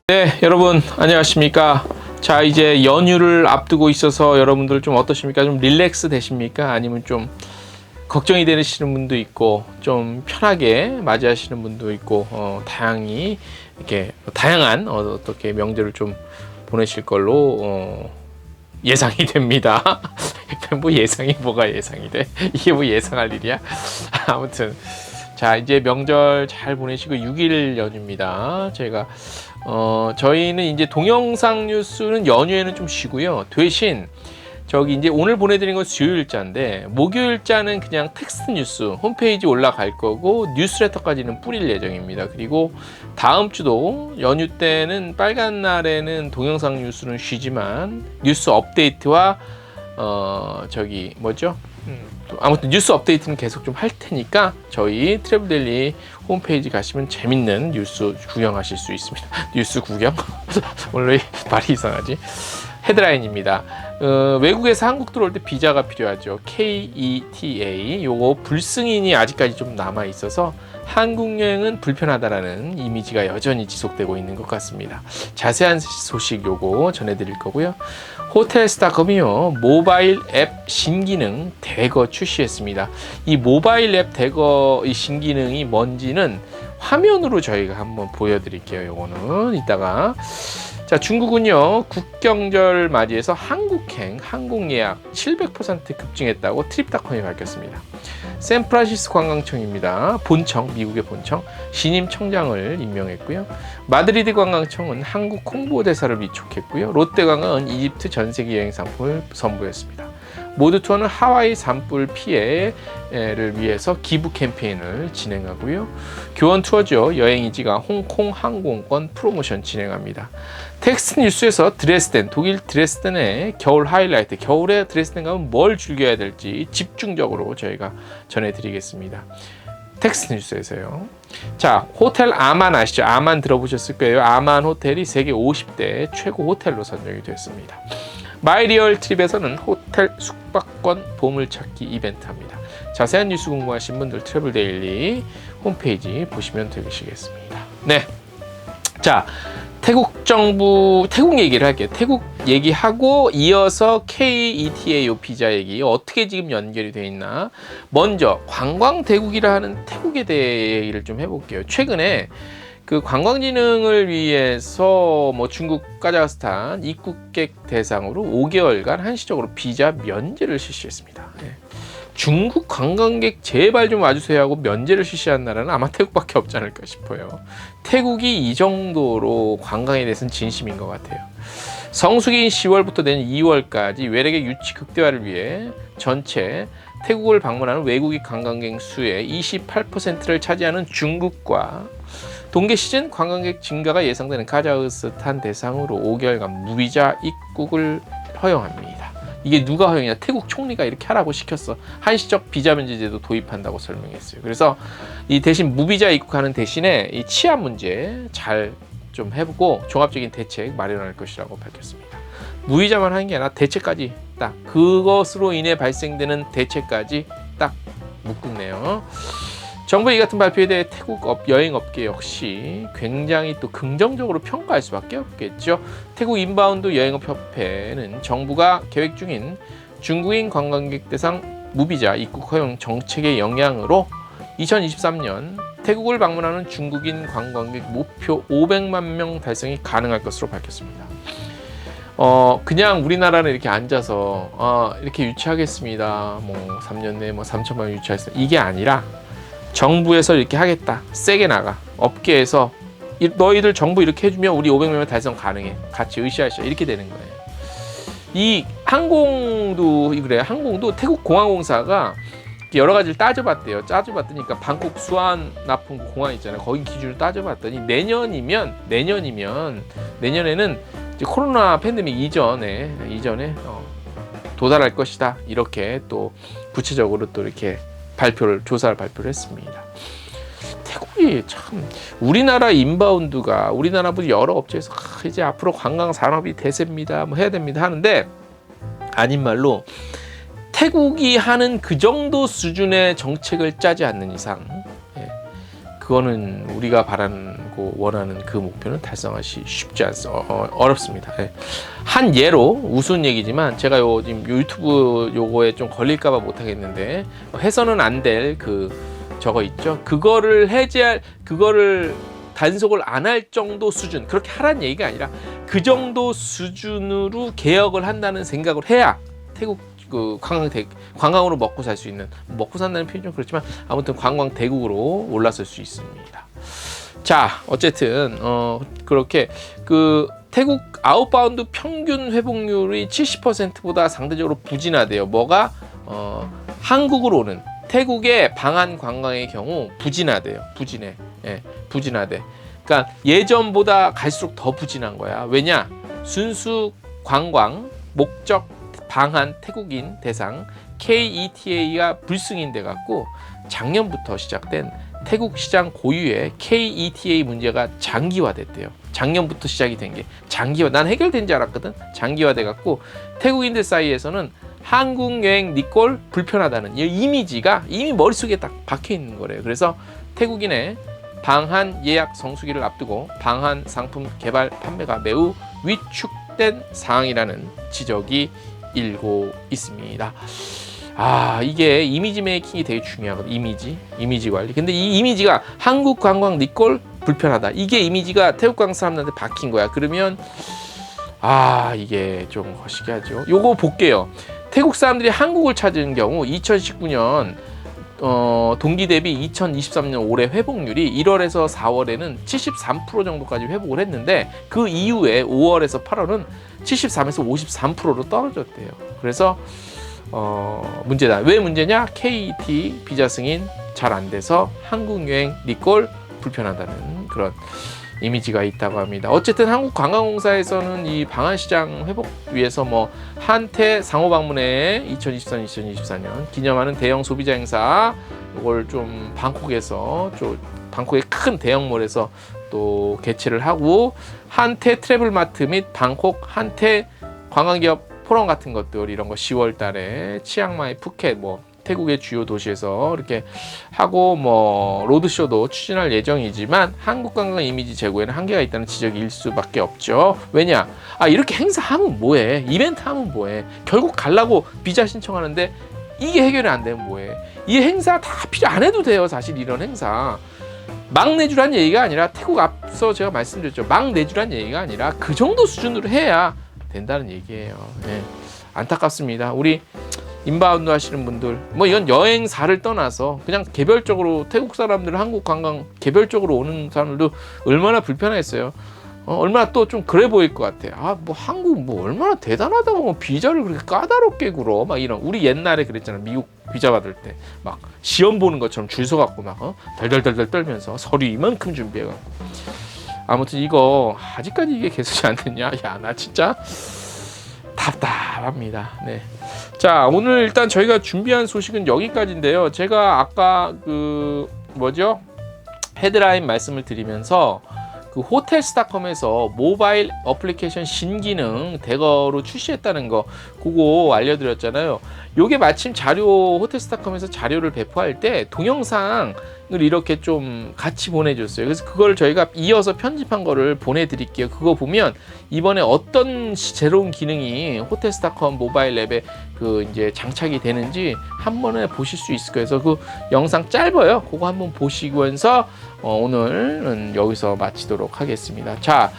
네, 여러분 안녕하십니까? 자, 이제 연휴를 앞두고 있어서 여러분들 좀 어떠십니까? 좀 릴렉스 되십니까? 아니면 좀 걱정이 되시는 분도 있고 좀 편하게 맞이하시는 분도 있고 다양히 이렇게 다양한 어떻게 명절을 좀 보내실 걸로 예상이 됩니다. 뭐 예상이 뭐가 예상이 돼? 이게 뭐 예상할 일이야? 아무튼 자, 이제 명절 잘 보내시고 6일 연휴입니다. 저희는 이제 동영상 뉴스는 연휴에는 좀 쉬고요. 대신 저기 이제 오늘 보내드린 건 수요일자인데 목요일자는 그냥 텍스트 뉴스 홈페이지 올라갈 거고 뉴스레터까지는 뿌릴 예정입니다. 그리고 다음 주도 연휴 때는 빨간 날에는 동영상 뉴스는 쉬지만 뉴스 업데이트와 저기 뭐죠? 아무튼 뉴스 업데이트는 계속 좀 할 테니까 저희 트래블데일리 홈페이지 가시면 재밌는 뉴스 구경하실 수 있습니다. 뉴스 구경? 원래 말이 이상하지? 헤드라인입니다. 외국에서 한국 들어올 때 비자가 필요하죠. KETA 요거 불승인이 아직까지 좀 남아 있어서 한국 여행은 불편하다라는 이미지가 여전히 지속되고 있는 것 같습니다. 자세한 소식 요거 전해드릴 거고요. 호텔스닷컴이요 모바일 앱 신기능 대거 출시했습니다. 이 모바일 앱 대거 이 신기능이 뭔지는 화면으로 저희가 한번 보여드릴게요. 요거는 이따가. 자, 중국은요 국경절 맞이해서 한국행 항공 예약 700% 급증했다고 트립닷컴이 밝혔습니다. 샌프란시스코 관광청입니다. 본청, 미국의 본청 신임 청장을 임명했고요. 마드리드 관광청은 한국 홍보대사를 위촉했고요. 롯데관광은 이집트 전세계 여행 상품을 선보였습니다. 모두 투어는 하와이 산불 피해를 위해서 기부 캠페인을 진행하고요. 교원 투어죠. 여행이지가 홍콩 항공권 프로모션 진행합니다. 텍스트 뉴스에서 드레스덴, 독일 드레스덴의 겨울 하이라이트, 겨울에 드레스덴 가면 뭘 즐겨야 될지 집중적으로 저희가 전해드리겠습니다. 텍스트 뉴스에서요. 자, 호텔 아만 아시죠? 아만 들어보셨을 거예요. 아만 호텔이 세계 50대 최고 호텔로 선정이 됐습니다. 마이리얼 트립에서는 호텔 숙박권 보물찾기 이벤트 합니다. 자세한 뉴스 궁금하신 분들 트래블데일리 홈페이지 보시면 되시겠습니다. 네, 자 태국 정부 태국 얘기를 할게요. 태국 얘기하고 이어서 KETA 요 비자 얘기 어떻게 지금 연결이 돼 있나. 먼저 관광 대국이라 하는 태국에 대해 얘기를 좀 해볼게요. 최근에 그 관광진흥을 위해서 뭐 중국, 카자흐스탄 입국객 대상으로 5개월간 한시적으로 비자 면제를 실시했습니다. 네. 중국 관광객 제발 좀 와주세요 하고 면제를 실시한 나라는 아마 태국밖에 없지 않을까 싶어요. 태국이 이 정도로 관광에 대해서는 진심인 것 같아요. 성수기인 10월부터 내년 2월까지 외래객 유치 극대화를 위해 전체 태국을 방문하는 외국인 관광객 수의 28%를 차지하는 중국과 동계 시즌 관광객 증가가 예상되는 카자흐스탄 대상으로 5개월간 무비자 입국을 허용합니다. 이게 누가 허용이냐? 태국 총리가 이렇게 하라고 시켰어. 한시적 비자 면제 제도 도입한다고 설명했어요. 그래서 이 대신 무비자 입국하는 대신에 이 치안 문제 잘 좀 해보고 종합적인 대책 마련할 것이라고 밝혔습니다. 무비자만 하는 게 아니라 대책까지 딱 그것으로 인해 발생되는 대책까지 딱 묶네요. 정부의 이 같은 발표에 대해 태국 여행업계 역시 굉장히 또 긍정적으로 평가할 수밖에 없겠죠. 태국 인바운드 여행업협회는 정부가 계획 중인 중국인 관광객 대상 무비자 입국 허용 정책의 영향으로 2023년 태국을 방문하는 중국인 관광객 목표 500만 명 달성이 가능할 것으로 밝혔습니다. 그냥 우리나라는 이렇게 앉아서 이렇게 유치하겠습니다. 뭐 3년 내에 뭐 3천만 명 유치하겠습니다. 이게 아니라 정부에서 이렇게 하겠다. 세게 나가. 업계에서 너희들 정부 이렇게 해주면 우리 500명 달성 가능해. 같이 으쌰으쌰 이렇게 되는 거예요. 이 항공도 그래요. 항공도 태국 공항공사가 여러 가지를 따져봤대요. 따져봤더니까 방콕 수완나폰 공항 있잖아요. 거기 기준으로 따져봤더니 내년에는 이제 코로나 팬데믹 이전에 도달할 것이다. 이렇게 또 구체적으로 또 이렇게 조사를 발표를 했습니다. 태국이 참 우리나라 인바운드가 우리나라보다 여러 업체에서 이제 앞으로 관광 산업이 대세입니다. 뭐 해야 됩니다 하는데 아닌 말로 태국이 하는 그 정도 수준의 정책을 짜지 않는 이상 그거는 우리가 바라고 원하는 그 목표는 달성하기 쉽지 않습니다. 어렵습니다. 예. 한 예로 우스운 얘기지만 제가 지금 유튜브 요거에 좀 걸릴까봐 못하겠는데 해서는 안 될 저거 있죠. 그거를 그거를 단속을 안 할 정도 수준, 그렇게 하라는 얘기가 아니라 그 정도 수준으로 개혁을 한다는 생각을 해야 태국 관광으로 먹고 살 수 있는, 먹고 산다는 표현이 좀 그렇지만 아무튼 관광 대국으로 올라설 수 있습니다. 자, 어쨌든 그렇게 태국 아웃바운드 평균 회복률이 70%보다 상대적으로 부진하대요. 뭐가 한국으로 오는 태국의 방한 관광의 경우 부진하대요. 부진하대. 그러니까 예전보다 갈수록 더 부진한 거야. 왜냐? 순수 관광 목적 방한 태국인 대상 KETA가 불승인돼 갖고 작년부터 시작된 태국 시장 고유의 KETA 문제가 장기화됐대요. 작년부터 시작이 된 게 난 해결된 줄 알았거든. 장기화돼 갖고 태국인들 사이에서는 한국 여행 니꼴 불편하다는 이 이미지가 이미 머릿속에 딱 박혀 있는 거래요. 그래서 태국인의 방한 예약 성수기를 앞두고 방한 상품 개발 판매가 매우 위축된 상황이라는 지적이 일고 있습니다. 이게 이미지 메이킹이 되게 중요하거든요. 이미지 관리. 근데 이 이미지가 한국 관광 니꼴 불편하다. 이게 이미지가 태국 관광 사람들한테 박힌 거야. 그러면 이게 좀 거시기하죠. 요거 볼게요. 태국 사람들이 한국을 찾은 경우 2019년 동기 대비 2023년 올해 회복률이 1월에서 4월에는 73% 정도까지 회복을 했는데 그 이후에 5월에서 8월은 73에서 53%로 떨어졌대요. 그래서 문제다. 왜 문제냐? KET 비자 승인 잘 안 돼서 한국 여행 니꼴 불편하다는 그런 이미지가 있다고 합니다. 어쨌든 한국관광공사에서는 이 방한시장 회복 위해서 한태 상호방문회 2023-2024년 기념하는 대형 소비자 행사 이걸 좀 방콕의 큰 대형몰에서 또 개최를 하고 한태 트래블마트 및 방콕 한태 관광기업 포럼 같은 것들 이런 거 10월 달에 치앙마이, 푸켓 태국의 주요 도시에서 이렇게 하고 로드쇼도 추진할 예정이지만 한국 관광 이미지 제고에는 한계가 있다는 지적일 수밖에 없죠. 왜냐? 이렇게 행사하면 뭐해? 이벤트 하면 뭐해? 결국 가려고 비자 신청하는데 이게 해결이 안 되면 뭐해? 이 행사 다 필요 안 해도 돼요. 사실 이런 행사 막 내주란 얘기가 아니라 태국 앞서 제가 말씀드렸죠. 막 내주란 얘기가 아니라 그 정도 수준으로 해야 된다는 얘기예요. 네. 안타깝습니다. 우리 인바운드 하시는 분들 이건 여행사를 떠나서 그냥 개별적으로 태국 사람들 한국 관광 개별적으로 오는 사람들도 얼마나 불편했어요. 얼마나 또 좀 그래 보일 것 같아. 한국 얼마나 대단하다고 비자를 그렇게 까다롭게 굴어 이런. 우리 옛날에 그랬잖아. 미국 비자 받을 때 막 시험 보는 것처럼 줄 서갖고 덜덜덜덜 떨면서 서류 이만큼 준비해갖고. 아무튼 이거 아직까지 이게 개선이 안 됐냐? 나 진짜 답답합니다. 네. 자, 오늘 일단 저희가 준비한 소식은 여기까지인데요. 제가 아까 헤드라인 말씀을 드리면서 호텔스닷컴에서 모바일 어플리케이션 신기능 대거로 출시했다는 거 그거 알려드렸잖아요. 요게 마침 호텔스닷컴에서 자료를 배포할 때 동영상을 이렇게 좀 같이 보내줬어요. 그래서 그걸 저희가 이어서 편집한 거를 보내드릴게요. 그거 보면 이번에 어떤 새로운 기능이 호텔스닷컴 모바일 앱에 이제 장착이 되는지 한 번에 보실 수 있을 거예요. 그래서 그 영상 짧아요. 그거 한번 보시면서 오늘은 여기서 마치도록 하겠습니다. 자,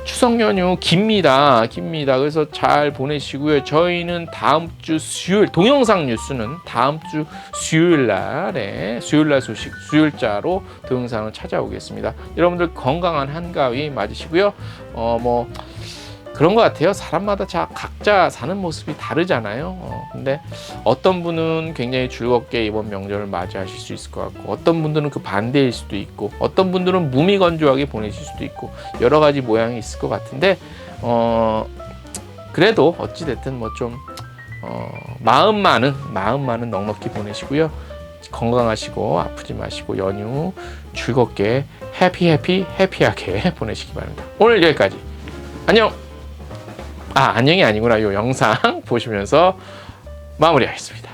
추석 연휴 깁니다. 그래서 잘 보내시고요. 저희는 다음 주 수요일, 동영상 뉴스는 다음 주 수요일 날 소식, 수요일자로 동영상을 찾아오겠습니다. 여러분들 건강한 한가위 맞으시고요. 그런 것 같아요. 사람마다 각자 사는 모습이 다르잖아요. 근데 어떤 분은 굉장히 즐겁게 이번 명절을 맞이하실 수 있을 것 같고, 어떤 분들은 그 반대일 수도 있고, 어떤 분들은 무미건조하게 보내실 수도 있고, 여러 가지 모양이 있을 것 같은데, 그래도 어찌됐든 마음만은 넉넉히 보내시고요. 건강하시고 아프지 마시고 연휴 즐겁게 해피하게 보내시기 바랍니다. 오늘 여기까지. 안녕. 안녕이 아니구나. 이 영상 보시면서 마무리하겠습니다.